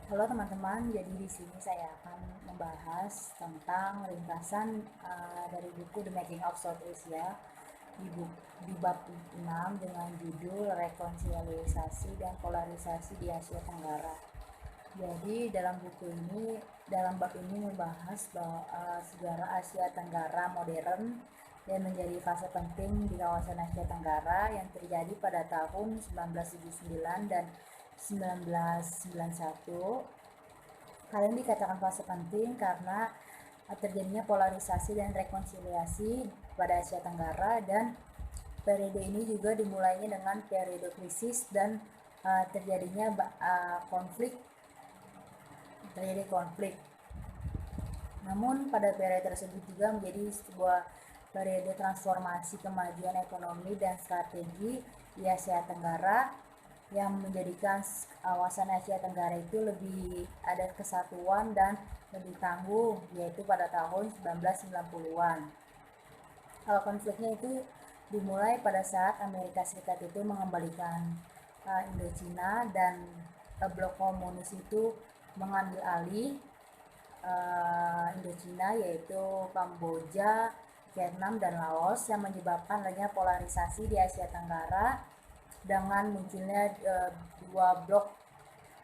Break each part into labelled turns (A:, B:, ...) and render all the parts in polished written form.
A: Halo teman-teman, jadi di sini saya akan membahas tentang ringkasan dari buku The Making of South Asia di bab 6 dengan judul Rekonsiliasi dan Polarisasi di Asia Tenggara. Jadi dalam bab ini membahas bahwa sejarah Asia Tenggara modern dan menjadi fase penting di kawasan Asia Tenggara yang terjadi pada tahun 1979 dan 1991. Hal ini dikatakan fase penting karena terjadinya polarisasi dan rekonsiliasi pada Asia Tenggara, dan periode ini juga dimulainya dengan periode krisis dan terjadinya konflik. Namun pada periode tersebut juga menjadi sebuah periode transformasi kemajuan ekonomi dan strategi di Asia Tenggara yang menjadikan kawasan Asia Tenggara itu lebih ada kesatuan dan lebih tangguh, yaitu pada tahun 1990-an. Konfliknya itu dimulai pada saat Amerika Serikat itu mengembalikan Indochina dan blok komunis itu mengambil alih Indochina, yaitu Kamboja, Vietnam, dan Laos, yang menyebabkan adanya polarisasi di Asia Tenggara dengan munculnya dua blok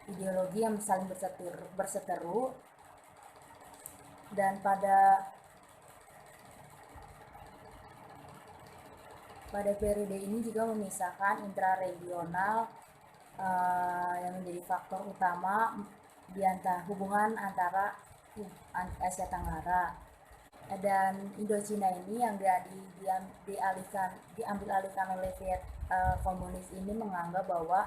A: ideologi yang saling berseteru. Dan pada periode ini juga memisahkan intraregional yang menjadi faktor utama di antara hubungan antara Asia Tenggara. Dan Indochina ini yang diambil alihkan oleh komunis ini menganggap bahwa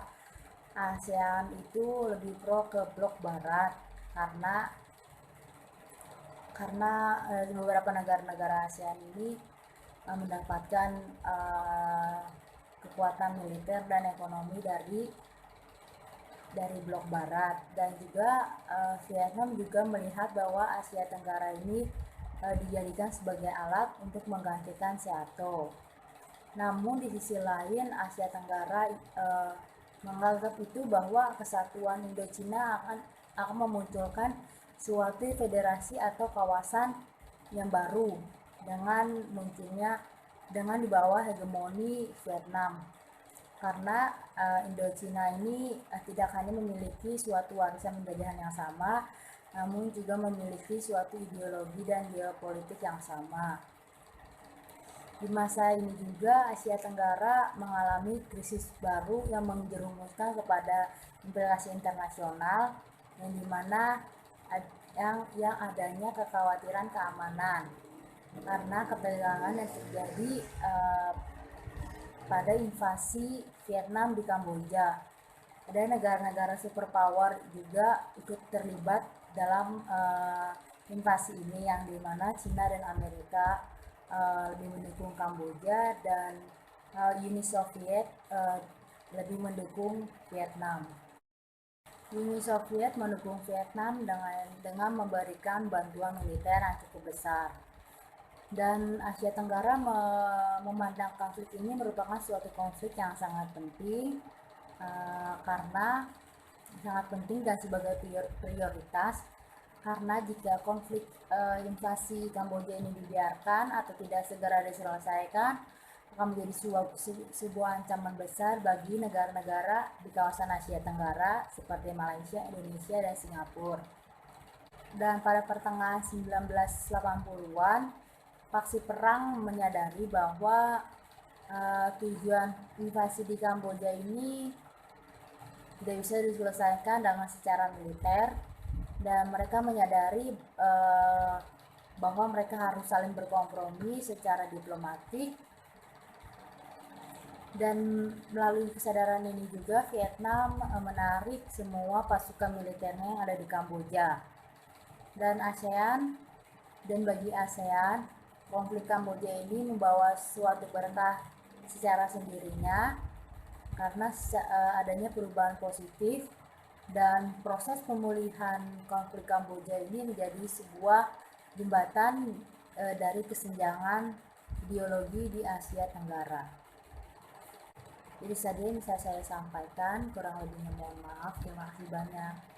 A: ASEAN itu lebih pro ke blok barat karena beberapa negara-negara ASEAN ini mendapatkan kekuatan militer dan ekonomi dari blok barat. Dan juga Vietnam juga melihat bahwa Asia Tenggara ini dijadikan sebagai alat untuk menggantikan Seato. Namun di sisi lain Asia Tenggara menganggap itu bahwa kesatuan Indochina akan memunculkan suatu federasi atau kawasan yang baru dengan di bawah hegemoni Vietnam, karena Indochina ini tidak hanya memiliki suatu warisan penjajahan yang sama, namun juga memiliki suatu ideologi dan geopolitik yang sama. Di masa ini juga Asia Tenggara mengalami krisis baru yang menjerumuskan kepada integrasi internasional, yang dimana yang adanya kekhawatiran keamanan karena ketegangan yang terjadi pada invasi Vietnam di Kamboja. Ada negara-negara superpower juga ikut terlibat dalam invasi ini, yang dimana Cina dan Amerika lebih mendukung Kamboja, dan Uni Soviet lebih mendukung Vietnam. Uni Soviet mendukung Vietnam dengan memberikan bantuan militer yang cukup besar. Dan Asia Tenggara memandang konflik ini merupakan suatu konflik yang sangat penting karena sangat penting dan sebagai prioritas, karena jika konflik invasi Kamboja ini dibiarkan atau tidak segera diselesaikan, akan menjadi sebuah ancaman besar bagi negara-negara di kawasan Asia Tenggara seperti Malaysia, Indonesia, dan Singapura. Dan pada pertengahan 1980-an, faksi perang menyadari bahwa tujuan invasi di Kamboja ini tidak bisa diselesaikan dengan secara militer, dan mereka menyadari bahwa mereka harus saling berkompromi secara diplomatik. Dan melalui kesadaran ini juga Vietnam menarik semua pasukan militernya yang ada di Kamboja. Dan bagi ASEAN, konflik Kamboja ini membawa suatu berkah secara sendirinya karena adanya perubahan positif, dan proses pemulihan konflik Kamboja ini menjadi sebuah jembatan dari kesenjangan ideologi di Asia Tenggara. Jadi saja yang bisa saya sampaikan, kurang lebihnya mohon maaf. Terima kasih banyak.